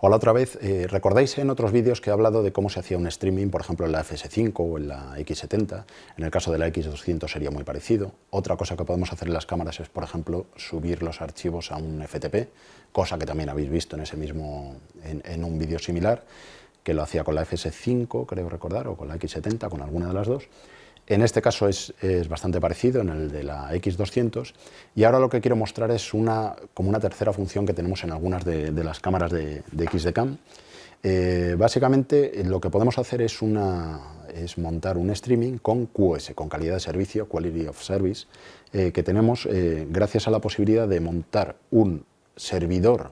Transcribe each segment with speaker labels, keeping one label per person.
Speaker 1: Hola otra vez. ¿Recordáis en otros vídeos que he hablado de cómo se hacía un streaming, por ejemplo en la FS5 o en la X70? En el caso de la X200 sería muy parecido. Otra cosa que podemos hacer en las cámaras es, por ejemplo, subir los archivos a un FTP, cosa que también habéis visto en un vídeo similar, que lo hacía con la FS5, creo recordar, o con la X70, con alguna de las dos. En este caso es bastante parecido, en el de la X200, y ahora lo que quiero mostrar es como una tercera función que tenemos en algunas de las cámaras de XD-Cam. Básicamente lo que podemos hacer es montar un streaming con QoS, con calidad de servicio, Quality of Service, que tenemos gracias a la posibilidad de montar un servidor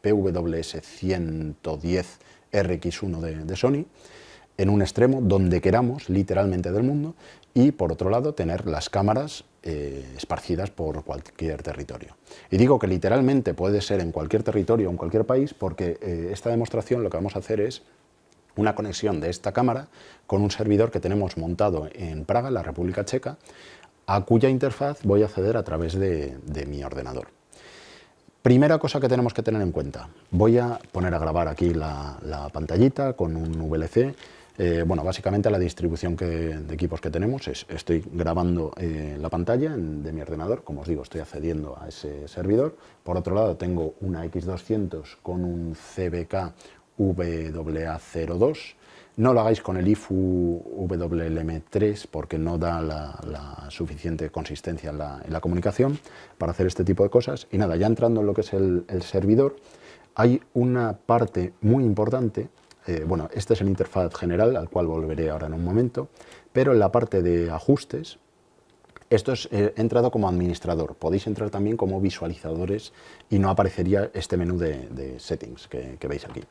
Speaker 1: PWS 110 RX1 de Sony, en un extremo, donde queramos, literalmente del mundo, y por otro lado tener las cámaras esparcidas por cualquier territorio. Y digo que literalmente puede ser en cualquier territorio o en cualquier país, porque esta demostración lo que vamos a hacer es una conexión de esta cámara con un servidor que tenemos montado en Praga, en la República Checa, a cuya interfaz voy a acceder a través de mi ordenador. Primera cosa que tenemos que tener en cuenta, voy a poner a grabar aquí la pantallita con un VLC. Bueno, básicamente la distribución de equipos que tenemos es, estoy grabando la pantalla de mi ordenador, como os digo, estoy accediendo a ese servidor. Por otro lado tengo una X200 con un CBK WA02. No lo hagáis con el IFU WLM3 porque no da la suficiente consistencia en la comunicación para hacer este tipo de cosas. Y nada, ya entrando en lo que es el servidor, hay una parte muy importante. Bueno, este es el interfaz general, al cual volveré ahora en un momento, pero en la parte de ajustes, he entrado como administrador. Podéis entrar también como visualizadores y no aparecería este menú de settings que veis aquí.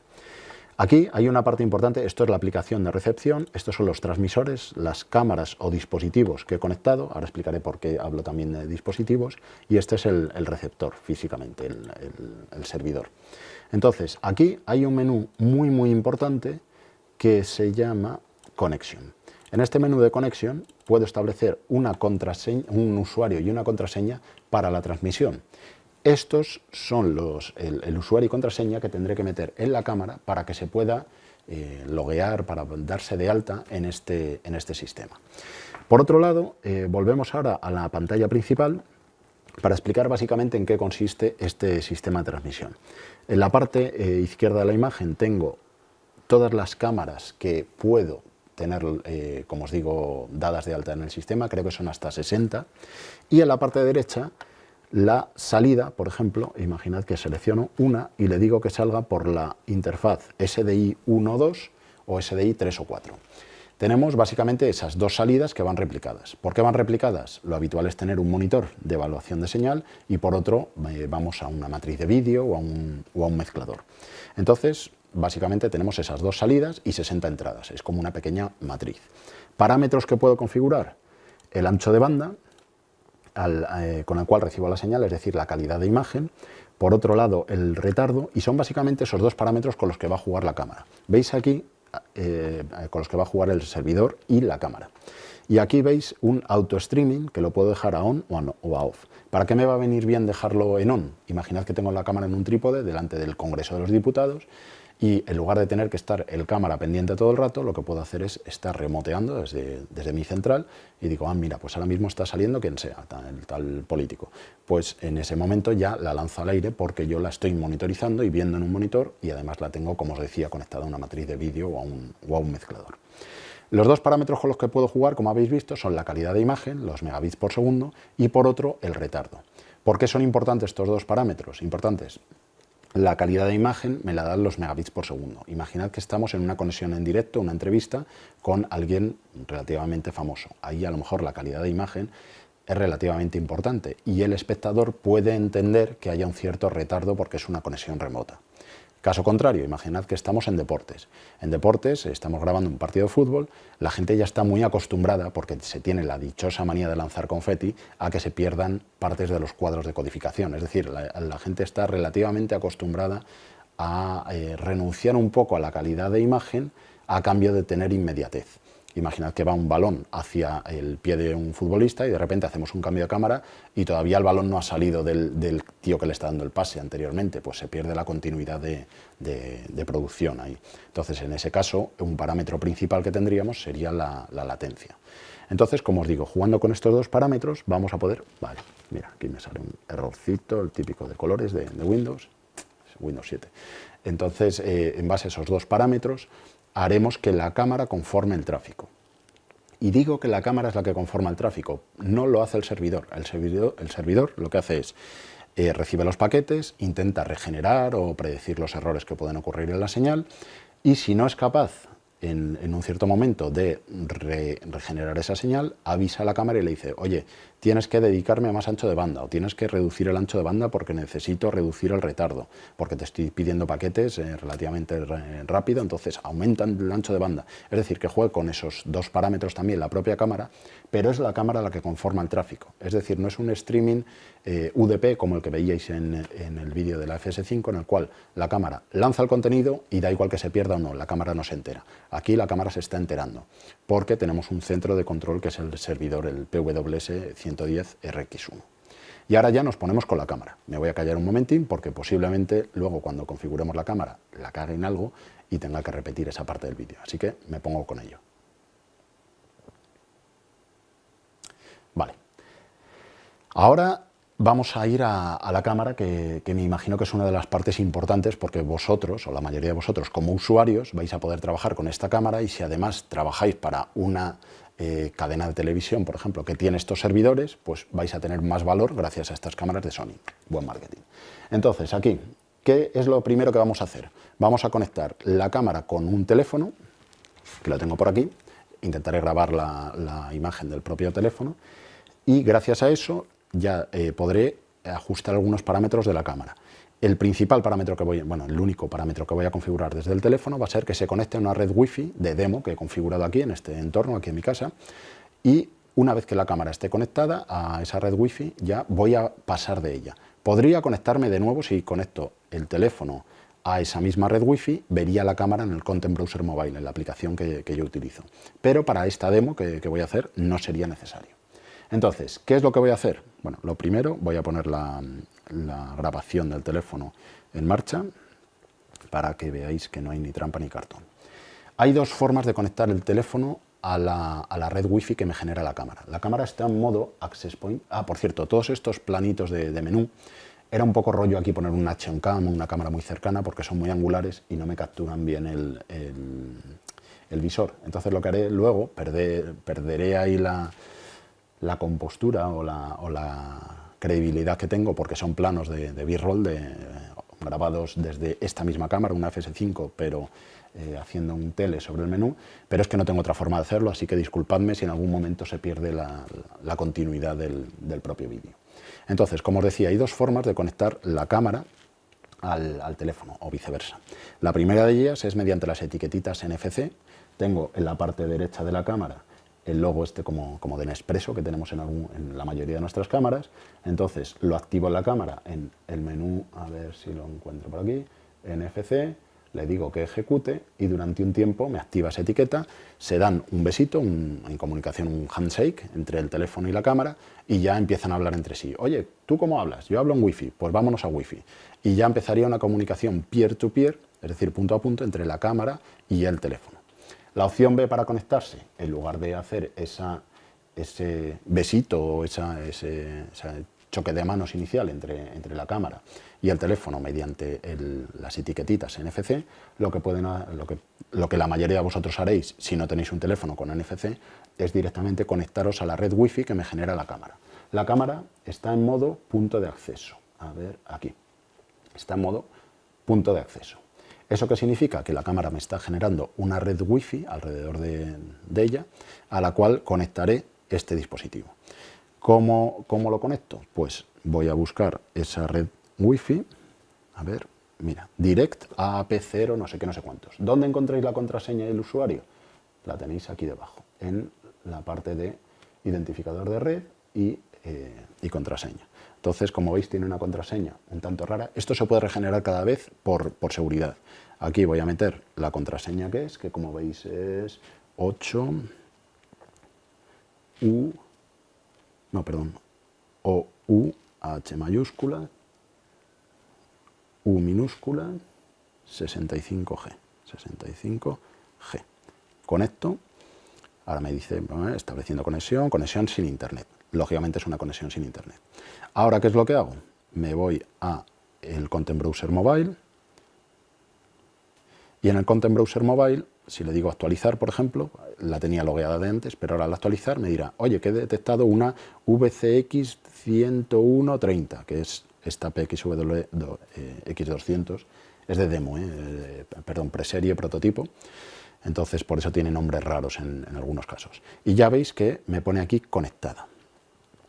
Speaker 1: Aquí hay una parte importante, esto es la aplicación de recepción, estos son los transmisores, las cámaras o dispositivos que he conectado, ahora explicaré por qué hablo también de dispositivos, y este es el receptor físicamente, el servidor. Entonces, aquí hay un menú muy importante que se llama Connection. En este menú de Connection puedo establecer un usuario y una contraseña para la transmisión. Estos son el usuario y contraseña que tendré que meter en la cámara para que se pueda loguear, para darse de alta en este sistema. Por otro lado, volvemos ahora a la pantalla principal para explicar básicamente en qué consiste este sistema de transmisión. En la parte izquierda de la imagen tengo todas las cámaras que puedo tener, como os digo, dadas de alta en el sistema, creo que son hasta 60, y en la parte derecha la salida, por ejemplo, imaginad que selecciono una y le digo que salga por la interfaz SDI 1 o 2 o SDI 3 o 4. Tenemos básicamente esas dos salidas que van replicadas. ¿Por qué van replicadas? Lo habitual es tener un monitor de evaluación de señal y por otro vamos a una matriz de vídeo o a un mezclador. Entonces, básicamente tenemos esas dos salidas y 60 entradas. Es como una pequeña matriz. Parámetros que puedo configurar: el ancho de banda con el cual recibo la señal, es decir, la calidad de imagen. Por otro lado, el retardo, y son básicamente esos dos parámetros con los que va a jugar la cámara. Veis aquí con los que va a jugar el servidor y la cámara. Y aquí veis un auto streaming que lo puedo dejar a on o a off. ¿Para qué me va a venir bien dejarlo en on? Imaginad que tengo la cámara en un trípode delante del Congreso de los Diputados y en lugar de tener que estar el cámara pendiente todo el rato, lo que puedo hacer es estar remoteando desde mi central y digo, mira, pues ahora mismo está saliendo quien sea, tal político. Pues en ese momento ya la lanzo al aire porque yo la estoy monitorizando y viendo en un monitor y además la tengo, como os decía, conectada a una matriz de vídeo o a un mezclador. Los dos parámetros con los que puedo jugar, como habéis visto, son la calidad de imagen, los megabits por segundo, y por otro, el retardo. ¿Por qué son importantes estos dos parámetros? Importantes. La calidad de imagen me la dan los megabits por segundo. Imaginad que estamos en una conexión en directo, una entrevista con alguien relativamente famoso. Ahí a lo mejor la calidad de imagen es relativamente importante y el espectador puede entender que haya un cierto retardo porque es una conexión remota. Caso contrario, imaginad que estamos en deportes. En deportes estamos grabando un partido de fútbol, la gente ya está muy acostumbrada, porque se tiene la dichosa manía de lanzar confeti, a que se pierdan partes de los cuadros de codificación. Es decir, la gente está relativamente acostumbrada a renunciar un poco a la calidad de imagen a cambio de tener inmediatez. Imaginad que va un balón hacia el pie de un futbolista y de repente hacemos un cambio de cámara y todavía el balón no ha salido del tío que le está dando el pase anteriormente, pues se pierde la continuidad de producción ahí. Entonces, en ese caso, un parámetro principal que tendríamos sería la latencia. Entonces, como os digo, jugando con estos dos parámetros vamos a poder... Vale, mira, aquí me sale un errorcito, el típico de colores de Windows 7. Entonces, en base a esos dos parámetros, haremos que la cámara conforme el tráfico. Y digo que la cámara es la que conforma el tráfico, no lo hace el servidor. El servidor lo que hace es recibe los paquetes, intenta regenerar o predecir los errores que pueden ocurrir en la señal, y si no es capaz en un cierto momento de regenerar esa señal, avisa a la cámara y le dice, oye, tienes que dedicarme a más ancho de banda o tienes que reducir el ancho de banda porque necesito reducir el retardo, porque te estoy pidiendo paquetes relativamente rápido, entonces aumentan el ancho de banda. Es decir, que juegue con esos dos parámetros también la propia cámara, pero es la cámara la que conforma el tráfico. Es decir, no es un streaming UDP como el que veíais en el vídeo de la FS5, en el cual la cámara lanza el contenido y da igual que se pierda o no, la cámara no se entera. Aquí la cámara se está enterando, porque tenemos un centro de control que es el servidor, el PWS 110 RX1. Y ahora ya nos ponemos con la cámara. Me voy a callar un momentín porque posiblemente luego cuando configuremos la cámara la cague en algo y tenga que repetir esa parte del vídeo. Así que me pongo con ello. Vale. Ahora vamos a ir a la cámara, que me imagino que es una de las partes importantes porque vosotros, o la mayoría de vosotros como usuarios, vais a poder trabajar con esta cámara, y si además trabajáis para una cadena de televisión, por ejemplo, que tiene estos servidores, pues vais a tener más valor gracias a estas cámaras de Sony. Buen marketing. Entonces, aquí, ¿qué es lo primero que vamos a hacer? Vamos a conectar la cámara con un teléfono, que lo tengo por aquí. Intentaré grabar la imagen del propio teléfono, y gracias a eso ya podré ajustar algunos parámetros de la cámara. El principal parámetro que el único parámetro que voy a configurar desde el teléfono va a ser que se conecte a una red Wi-Fi de demo que he configurado aquí en este entorno, aquí en mi casa, y una vez que la cámara esté conectada a esa red Wi-Fi ya voy a pasar de ella. Podría conectarme de nuevo si conecto el teléfono a esa misma red Wi-Fi, vería la cámara en el Content Browser Mobile, en la aplicación que yo utilizo. Pero para esta demo que voy a hacer no sería necesario. Entonces, ¿qué es lo que voy a hacer? Bueno, lo primero, voy a poner la grabación del teléfono en marcha para que veáis que no hay ni trampa ni cartón. Hay dos formas de conectar el teléfono a la red Wi-Fi que me genera la cámara. La cámara está en modo Access Point. Ah, por cierto, todos estos planitos de menú, era un poco rollo aquí poner un action cam, una cámara muy cercana, porque son muy angulares y no me capturan bien el visor. Entonces lo que haré luego, perderé ahí la compostura o la credibilidad que tengo, porque son planos de B-roll grabados desde esta misma cámara, una FS5, pero haciendo un tele sobre el menú, pero es que no tengo otra forma de hacerlo, así que disculpadme si en algún momento se pierde la continuidad del propio vídeo. Entonces, como os decía, hay dos formas de conectar la cámara al teléfono o viceversa. La primera de ellas es mediante las etiquetitas NFC. Tengo en la parte derecha de la cámara el logo como de Nespresso que tenemos en la mayoría de nuestras cámaras. Entonces lo activo en la cámara en el menú, a ver si lo encuentro por aquí, NFC, le digo que ejecute y durante un tiempo me activa esa etiqueta, se dan un besito, en comunicación un handshake entre el teléfono y la cámara, y ya empiezan a hablar entre sí. Oye, ¿tú cómo hablas? Yo hablo en Wi-Fi, pues vámonos a Wi-Fi. Y ya empezaría una comunicación peer-to-peer, es decir, punto a punto, entre la cámara y el teléfono. La opción B para conectarse, en lugar de hacer ese besito o ese choque de manos inicial entre la cámara y el teléfono mediante las etiquetitas NFC, lo que la mayoría de vosotros haréis si no tenéis un teléfono con NFC es directamente conectaros a la red Wi-Fi que me genera la cámara. La cámara está en modo punto de acceso. A ver, aquí. Está en modo punto de acceso. ¿Eso qué significa? Que la cámara me está generando una red Wi-Fi alrededor de ella, a la cual conectaré este dispositivo. ¿Cómo lo conecto? Pues voy a buscar esa red Wi-Fi. A ver, mira, Direct AAP0 no sé qué, no sé cuántos. ¿Dónde encontráis la contraseña del usuario? La tenéis aquí debajo, en la parte de identificador de red y contraseña. Entonces, como veis, tiene una contraseña un tanto rara. Esto se puede regenerar cada vez por seguridad. Aquí voy a meter la contraseña que como veis es 8, H mayúscula, U minúscula, 65G. Conecto. Ahora me dice, estableciendo conexión, conexión sin internet. Lógicamente es una conexión sin internet. Ahora, ¿qué es lo que hago? Me voy a el Content Browser Mobile y en el Content Browser Mobile, si le digo actualizar, por ejemplo, la tenía logueada de antes, pero ahora al actualizar me dirá, oye, que he detectado una VCX 10130, que es esta PXW X200, es de demo, perdón, preserie, prototipo. Entonces, por eso tiene nombres raros en algunos casos. Y ya veis que me pone aquí conectada.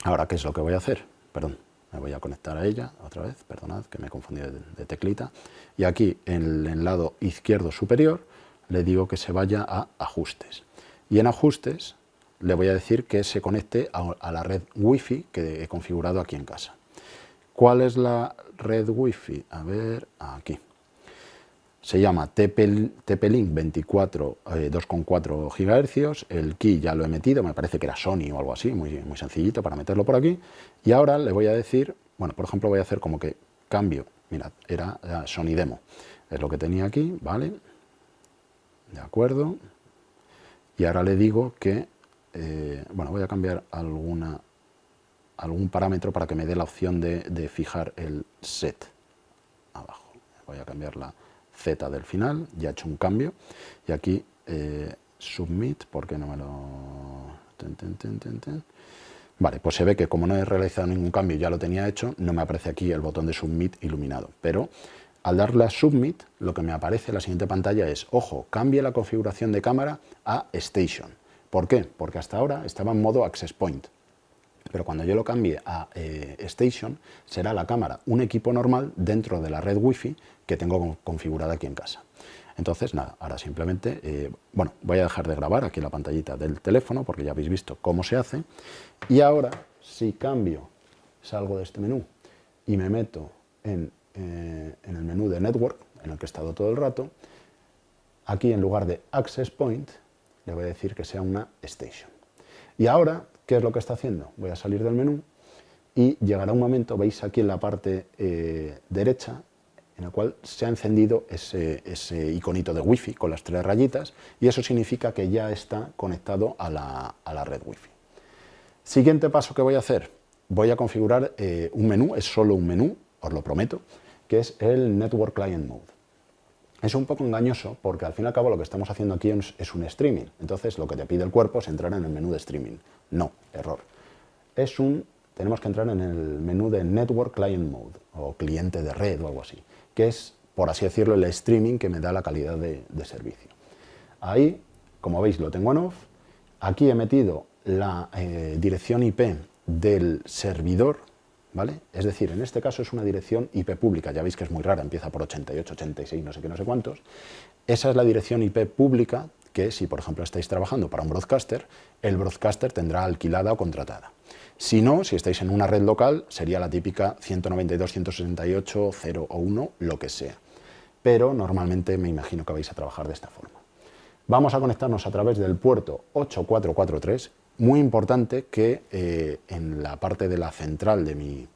Speaker 1: Ahora, ¿qué es lo que voy a hacer? Perdón, me voy a conectar a ella otra vez, perdonad, que me he confundido de teclita. Y aquí, en el lado izquierdo superior, le digo que se vaya a Ajustes. Y en Ajustes le voy a decir que se conecte a la red Wi-Fi que he configurado aquí en casa. ¿Cuál es la red Wi-Fi? A ver, aquí. Se llama TP-Link 2,4 GHz, el key ya lo he metido, me parece que era Sony o algo así, muy sencillito para meterlo por aquí. Y ahora le voy a decir, bueno, por ejemplo voy a hacer como que cambio, mirad, era Sony Demo, es lo que tenía aquí, ¿vale? De acuerdo. Y ahora le digo que, bueno, voy a cambiar algún parámetro para que me dé la opción de fijar el set abajo. Voy a cambiar la Z del final, ya he hecho un cambio, y aquí submit, porque no me lo... Vale, pues se ve que como no he realizado ningún cambio, ya lo tenía hecho, no me aparece aquí el botón de submit iluminado, pero al darle a submit, lo que me aparece en la siguiente pantalla es, ojo, cambie la configuración de cámara a Station. ¿Por qué? Porque hasta ahora estaba en modo Access Point. Pero cuando yo lo cambie a Station, será la cámara un equipo normal dentro de la red Wi-Fi que tengo configurada aquí en casa. Entonces, nada, ahora simplemente, bueno, voy a dejar de grabar aquí la pantallita del teléfono porque ya habéis visto cómo se hace. Y ahora, si cambio, salgo de este menú y me meto en el menú de Network, en el que he estado todo el rato, aquí en lugar de Access Point, le voy a decir que sea una Station. Y ahora, ¿qué es lo que está haciendo? Voy a salir del menú y llegará un momento, veis aquí en la parte derecha, en el cual se ha encendido ese iconito de Wi-Fi con las 3 rayitas y eso significa que ya está conectado a la red Wi-Fi. Siguiente paso que voy a hacer, voy a configurar un menú, es solo un menú, os lo prometo, que es el Network Client Mode. Es un poco engañoso porque al fin y al cabo lo que estamos haciendo aquí es un streaming. Entonces lo que te pide el cuerpo es entrar en el menú de streaming. No, error. Tenemos que entrar en el menú de Network Client Mode o cliente de red o algo así, que es, por así decirlo, el streaming que me da la calidad de servicio. Ahí, como veis, lo tengo en off. Aquí he metido la dirección IP del servidor, ¿vale? Es decir, en este caso es una dirección IP pública, ya veis que es muy rara, empieza por 88, 86, no sé qué, no sé cuántos. Esa es la dirección IP pública que si, por ejemplo, estáis trabajando para un broadcaster, el broadcaster tendrá alquilada o contratada. Si no, si estáis en una red local, sería la típica 192.168.0 o 1, lo que sea. Pero normalmente me imagino que vais a trabajar de esta forma. Vamos a conectarnos a través del puerto 8443. Muy importante que en la parte de la central de mi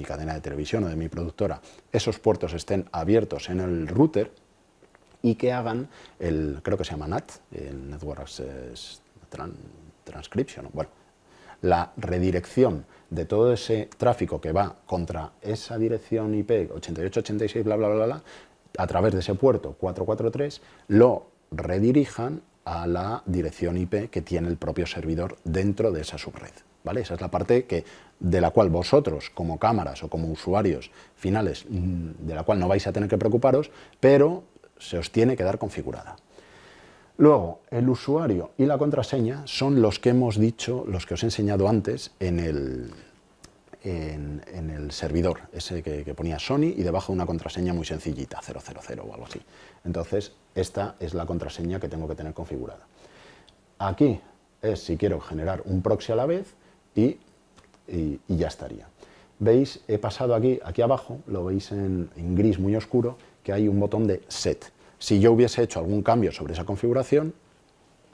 Speaker 1: cadena de televisión o de mi productora, esos puertos estén abiertos en el router y que hagan creo que se llama NAT, el Network Access Transcription, bueno, la redirección de todo ese tráfico que va contra esa dirección IP 8886, bla, bla, bla, bla, a través de ese puerto 443, lo redirijan a la dirección IP que tiene el propio servidor dentro de esa subred, ¿vale? Esa es la parte de la cual vosotros, como cámaras o como usuarios finales, de la cual no vais a tener que preocuparos, pero se os tiene que dar configurada. Luego, el usuario y la contraseña son los que hemos dicho, los que os he enseñado antes en el servidor, ese que ponía Sony y debajo una contraseña muy sencillita, 000 o algo así. Entonces, esta es la contraseña que tengo que tener configurada. Aquí es si quiero generar un proxy a la vez y ya estaría. Veis, he pasado aquí abajo, lo veis en gris muy oscuro, que hay un botón de Set. Si yo hubiese hecho algún cambio sobre esa configuración,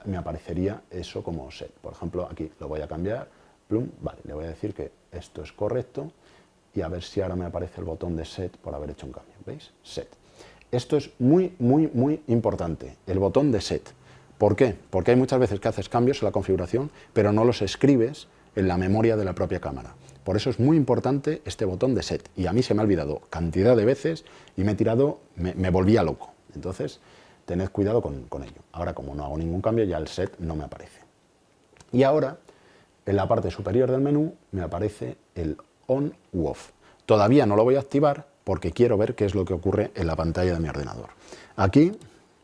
Speaker 1: me aparecería eso como set. Por ejemplo, aquí lo voy a cambiar, plum, vale, le voy a decir que esto es correcto y a ver si ahora me aparece el botón de set por haber hecho un cambio, ¿veis? Set. Esto es muy, muy, muy importante, el botón de set. ¿Por qué? Porque hay muchas veces que haces cambios en la configuración, pero no los escribes en la memoria de la propia cámara. Por eso es muy importante este botón de set. Y a mí se me ha olvidado cantidad de veces y me volvía loco. Entonces, tened cuidado con ello. Ahora, como no hago ningún cambio, ya el set no me aparece. Y ahora, en la parte superior del menú, me aparece el on u off. Todavía no lo voy a activar porque quiero ver qué es lo que ocurre en la pantalla de mi ordenador. Aquí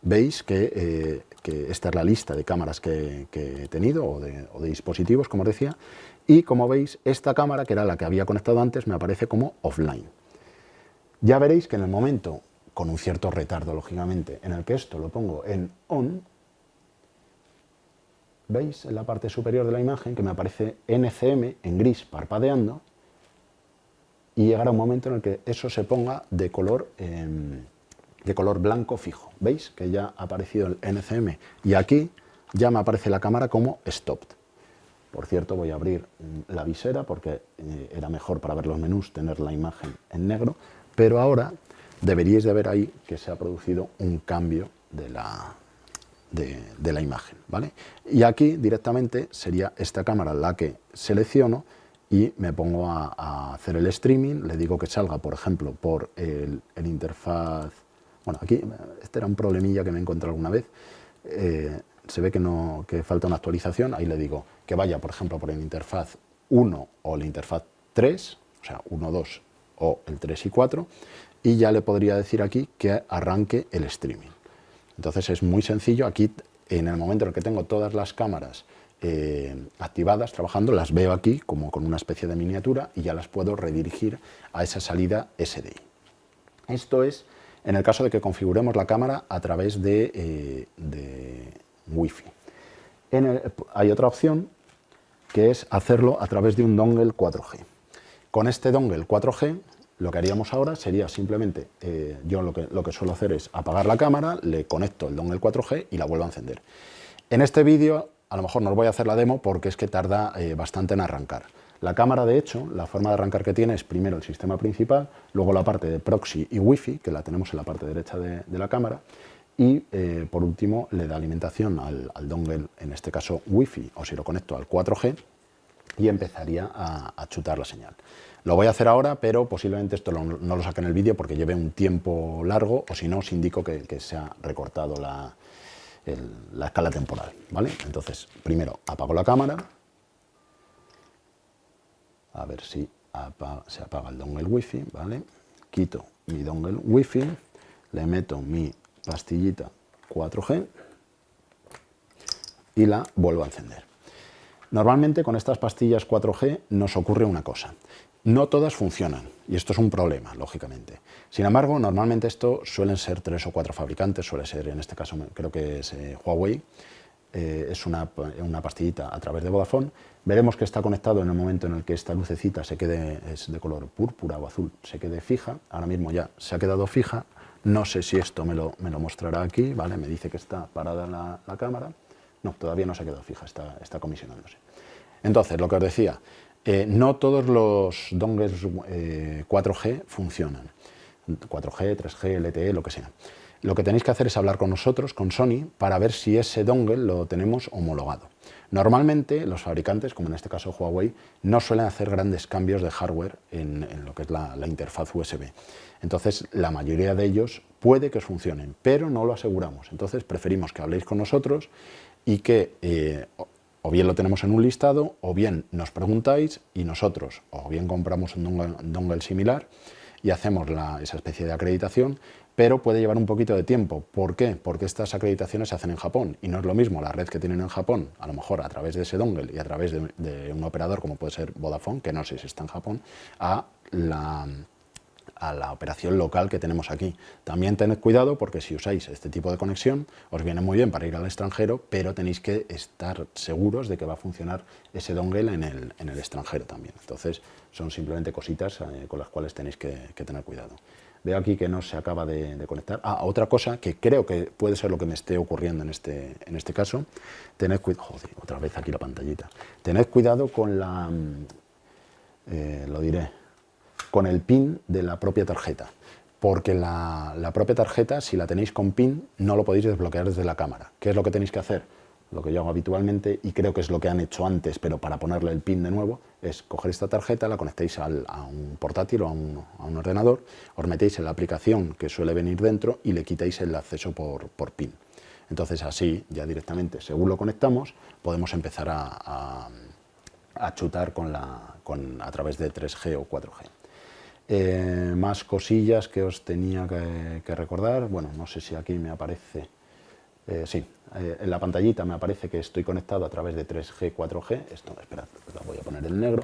Speaker 1: veis que esta es la lista de cámaras que he tenido o de dispositivos, como os decía, y como veis, esta cámara, que era la que había conectado antes, me aparece como offline. Ya veréis que en el momento, con un cierto retardo, lógicamente, en el que esto lo pongo en on, veis en la parte superior de la imagen que me aparece NCM en gris parpadeando, y llegará un momento en el que eso se ponga de color blanco fijo. ¿Veis? Que ya ha aparecido el NCM y aquí ya me aparece la cámara como stopped. Por cierto, voy a abrir la visera porque era mejor para ver los menús tener la imagen en negro, pero ahora deberíais de ver ahí que se ha producido un cambio de la imagen, ¿vale? Y aquí directamente sería esta cámara la que selecciono y me pongo a hacer el streaming, le digo que salga, por ejemplo, por el interfaz. Bueno, aquí este era un problemilla que me he encontrado alguna vez, se ve que falta una actualización, ahí le digo que vaya, por ejemplo, por el interfaz 1 o el interfaz 3, o sea, 1, 2 o el 3 y 4, y ya le podría decir aquí que arranque el streaming. Entonces es muy sencillo, aquí en el momento en el que tengo todas las cámaras activadas, trabajando, las veo aquí como con una especie de miniatura y ya las puedo redirigir a esa salida SDI. Esto es en el caso de que configuremos la cámara a través de Wi-Fi. Hay otra opción que es hacerlo a través de un dongle 4G. Con este dongle 4G lo que haríamos ahora sería simplemente, yo lo que suelo hacer es apagar la cámara, le conecto el dongle 4G y la vuelvo a encender. En este vídeo a lo mejor no os voy a hacer la demo porque es que tarda bastante en arrancar. La cámara, de hecho, la forma de arrancar que tiene es primero el sistema principal, luego la parte de proxy y Wi-Fi, que la tenemos en la parte derecha de la cámara, y por último le da alimentación al dongle, en este caso Wi-Fi, o si lo conecto al 4G, y empezaría a chutar la señal. Lo voy a hacer ahora, pero posiblemente esto no lo saque en el vídeo porque lleve un tiempo largo, o si no, os indico que se ha recortado la escala temporal, ¿vale? Entonces, primero apago la cámara, a ver si se apaga el dongle Wi-Fi, ¿vale? Quito mi dongle Wi-Fi, le meto mi pastillita 4G y la vuelvo a encender. Normalmente con estas pastillas 4G nos ocurre una cosa. No todas funcionan, y esto es un problema, lógicamente. Sin embargo, normalmente esto suelen ser 3 o 4 fabricantes, suele ser, en este caso creo que es Huawei, es una pastillita a través de Vodafone. Veremos que está conectado en el momento en el que esta lucecita es de color púrpura o azul, se quede fija. Ahora mismo ya se ha quedado fija. No sé si esto me lo mostrará aquí, ¿vale? Me dice que está parada la cámara. No, todavía no se ha quedado fija, está comisionándose. Entonces, lo que os decía, no todos los dongles 4G funcionan. 4G, 3G, LTE, lo que sea. Lo que tenéis que hacer es hablar con nosotros, con Sony, para ver si ese dongle lo tenemos homologado. Normalmente los fabricantes, como en este caso Huawei, no suelen hacer grandes cambios de hardware en lo que es la interfaz USB. Entonces, la mayoría de ellos puede que os funcionen, pero no lo aseguramos. Entonces, preferimos que habléis con nosotros y que o bien lo tenemos en un listado, o bien nos preguntáis y nosotros, o bien compramos un dongle similar y hacemos esa especie de acreditación, pero puede llevar un poquito de tiempo. ¿Por qué? Porque estas acreditaciones se hacen en Japón y no es lo mismo la red que tienen en Japón, a lo mejor a través de ese dongle y a través de un operador como puede ser Vodafone, que no sé si está en Japón, a la operación local que tenemos aquí. También tened cuidado porque si usáis este tipo de conexión os viene muy bien para ir al extranjero, pero tenéis que estar seguros de que va a funcionar ese dongle en el extranjero también. Entonces son simplemente cositas con las cuales tenéis que tener cuidado. Veo aquí que no se acaba de conectar. Otra cosa que creo que puede ser lo que me esté ocurriendo en este caso, tened cuidado, joder, otra vez aquí la pantallita, tened cuidado con con el pin de la propia tarjeta, porque la propia tarjeta, si la tenéis con pin, no lo podéis desbloquear desde la cámara. ¿Qué es lo que tenéis que hacer? Lo que yo hago habitualmente, y creo que es lo que han hecho antes, pero para ponerle el pin de nuevo, es coger esta tarjeta, la conectáis a un portátil o a un ordenador, os metéis en la aplicación que suele venir dentro y le quitáis el acceso por pin. Entonces así, ya directamente, según lo conectamos, podemos empezar a chutar a través de 3G o 4G. Más cosillas que os tenía que recordar. Bueno, no sé si aquí me aparece. Sí, en la pantallita me aparece que estoy conectado a través de 3G, 4G. Esto, esperad, la voy a poner en negro.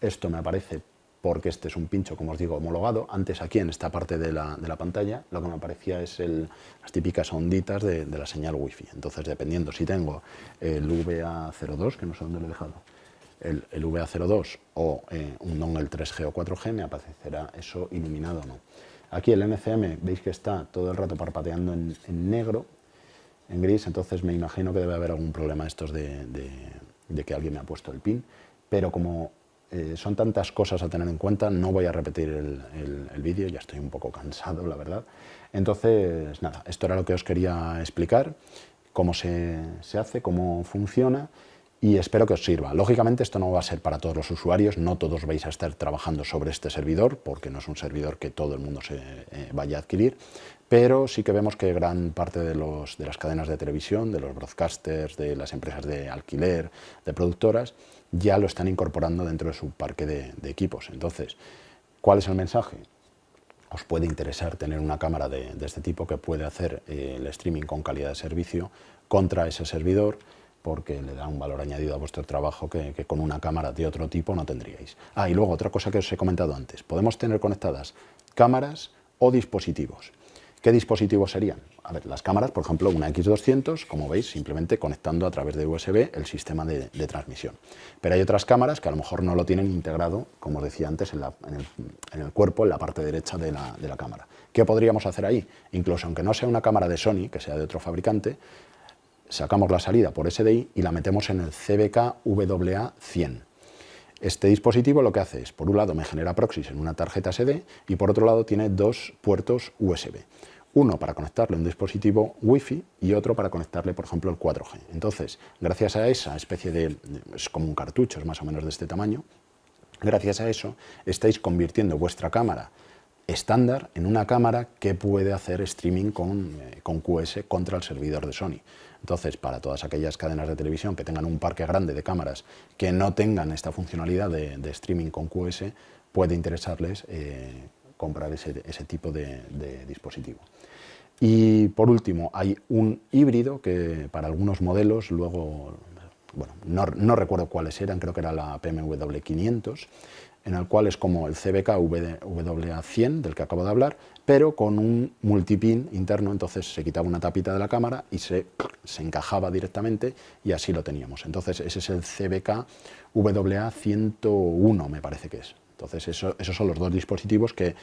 Speaker 1: Esto me aparece porque este es un pincho, como os digo, homologado. Antes aquí en esta parte de la pantalla lo que me aparecía es las típicas onditas de la señal wifi. Entonces, dependiendo si tengo el VA02, que no sé dónde lo he dejado, el VA02 o un dongle 3G o 4G, me aparecerá eso iluminado o no. Aquí el NCM veis que está todo el rato parpadeando en negro, en gris, entonces me imagino que debe haber algún problema estos de que alguien me ha puesto el pin, pero como son tantas cosas a tener en cuenta, no voy a repetir el vídeo, ya estoy un poco cansado, la verdad. Entonces, nada, esto era lo que os quería explicar, cómo se hace, cómo funciona, y espero que os sirva. Lógicamente esto no va a ser para todos los usuarios, no todos vais a estar trabajando sobre este servidor, porque no es un servidor que todo el mundo se vaya a adquirir, pero sí que vemos que gran parte de las cadenas de televisión, de los broadcasters, de las empresas de alquiler, de productoras, ya lo están incorporando dentro de su parque de equipos. Entonces, ¿cuál es el mensaje? Os puede interesar tener una cámara de este tipo que puede hacer el streaming con calidad de servicio contra ese servidor, porque le da un valor añadido a vuestro trabajo que con una cámara de otro tipo no tendríais. Y luego otra cosa que os he comentado antes, podemos tener conectadas cámaras o dispositivos. ¿Qué dispositivos serían? A ver, las cámaras, por ejemplo, una X200, como veis, simplemente conectando a través de USB el sistema de transmisión. Pero hay otras cámaras que a lo mejor no lo tienen integrado, como os decía antes, en el cuerpo, en la parte derecha de la cámara. ¿Qué podríamos hacer ahí? Incluso aunque no sea una cámara de Sony, que sea de otro fabricante, sacamos la salida por SDI y la metemos en el CBK WA100. Este dispositivo lo que hace es, por un lado, me genera proxies en una tarjeta SD y por otro lado tiene dos puertos USB. Uno para conectarle a un dispositivo Wi-Fi y otro para conectarle, por ejemplo, el 4G. Entonces, gracias a esa especie es como un cartucho, es más o menos de este tamaño, gracias a eso estáis convirtiendo vuestra cámara estándar en una cámara que puede hacer streaming con QS contra el servidor de Sony. Entonces, para todas aquellas cadenas de televisión que tengan un parque grande de cámaras que no tengan esta funcionalidad de streaming con QS, puede interesarles comprar ese tipo de dispositivo. Y por último, hay un híbrido que para algunos modelos, luego, bueno, no recuerdo cuáles eran, creo que era la PMW 500, en el cual es como el CBK WA100 del que acabo de hablar, pero con un multipin interno, entonces se quitaba una tapita de la cámara y se encajaba directamente y así lo teníamos. Entonces ese es el CBK WA101, me parece que es. Entonces esos son los dos dispositivos que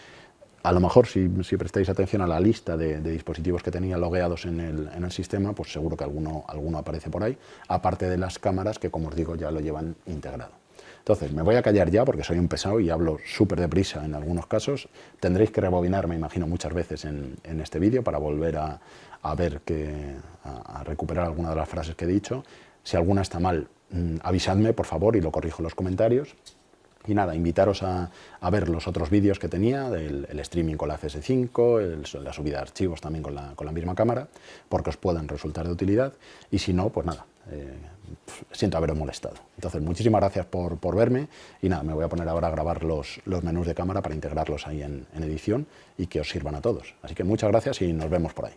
Speaker 1: a lo mejor si prestáis atención a la lista de dispositivos que tenía logueados en el sistema, pues seguro que alguno aparece por ahí, aparte de las cámaras que, como os digo, ya lo llevan integrado. Entonces, me voy a callar ya porque soy un pesado y hablo súper deprisa en algunos casos. Tendréis que rebobinar, me imagino, muchas veces en este vídeo para volver a recuperar alguna de las frases que he dicho. Si alguna está mal, avisadme, por favor, y lo corrijo en los comentarios. Y nada, invitaros a ver los otros vídeos que tenía, el streaming con la FS5, la subida de archivos también con la misma cámara, porque os puedan resultar de utilidad. Y si no, pues nada, siento haberos molestado. Entonces, muchísimas gracias por verme y nada, me voy a poner ahora a grabar los menús de cámara para integrarlos ahí en edición y que os sirvan a todos. Así que muchas gracias y nos vemos por ahí.